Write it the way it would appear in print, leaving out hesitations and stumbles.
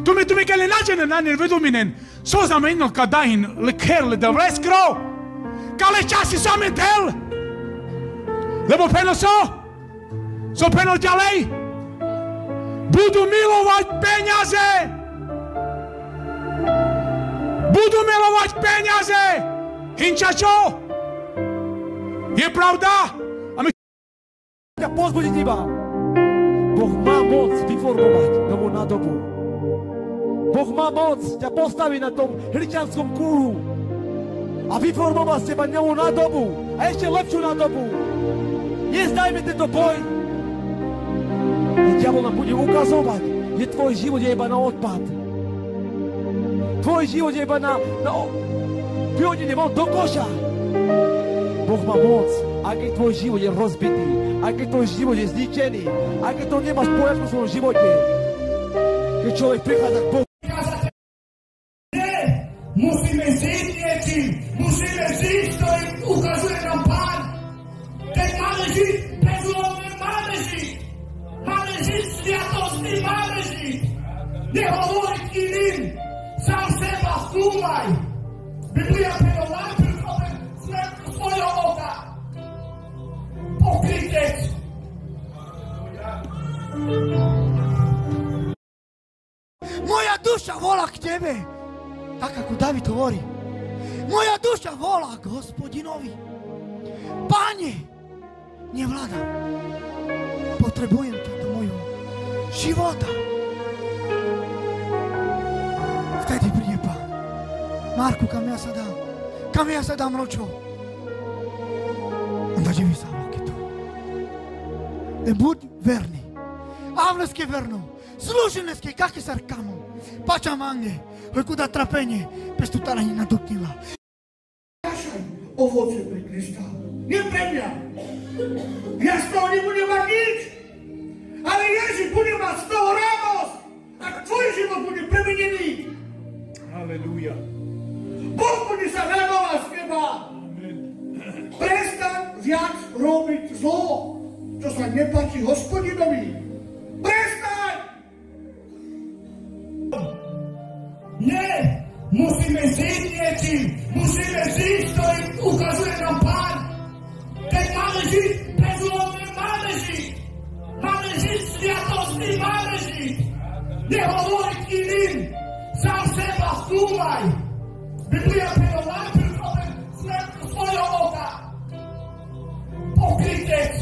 Tu mi keď nađene na neveduminen, so znamenilo kadahin leker da vreskro, kale časi same tel. Lebo peno so peno ďalej, budu milovať peniaze. Budu milovať peniaze. Hinča čo? Je pravda? A my ťa pozbudiť iba. Boh má moc vyformovať novú nádobu. Boh má moc ťa postaviť na tom hličanskom kúru a vyformovať z teba novú nádobu a ešte lepšiu nádobu. Nezdajme tento boj. Diabol nám bude ukazovať, že tvoj život je iba na odpad. Tvoj život je iba na vyhodenie von do koša. Boh má moc, ak keď tvoj život je rozbitý, ak keď tvoj život je zničený, ak keď to nemáš poriadku v svojom živote, keď človek prichádza k Bohu. Nie, musíme žiť niečím, musíme žiť, ktorý ukazuje nám Pán. Keď máme žiť bezúhonne, máme žiť. Máme žiť sviatostný, máme žiť. Nehovoriť iným, sám seba skúmaj. Biblia preto najprv chopen svetku svojho oka. Pokrytec. Moja duša volá k tebe, tak ako David hovorí. Moja duša volá k Hospodinovi. Pane, nevládam. Potrebujem ťa do mojho života. Vtedy príde Pán. Marku, kam ja sa dám? Kam ja sa dám, Ročo? Onda živi sa tu. Ne buď verný. Avleske verno. Služeneske, kakve sa rkamo. Pača mange. Kuda trapenie. Bez tu tarani nadoknila. Ovoce pre Krista. Nie pre mňa. Ja z toho nebudem mať nič. Ale Ježiš bude mať z toho radosť. Ak tvoj život bude premenený. Halelúja. Boh bude sa radovať z teba. Prestaň viac robiť zlo, čo sa nepáči Hospodinovi. Prestaň! Nie! Musíme žiť niečím. Musíme žiť, ktorý ukazuje nám Pán. Keď máme žiť bezúhonne, máme žiť. Máme žiť sviatostný, máme žiť. Nehovoriť iným. Sám seba skúmaj. Biblia preto najprv chopen svetku svojho oka. Pokrytec.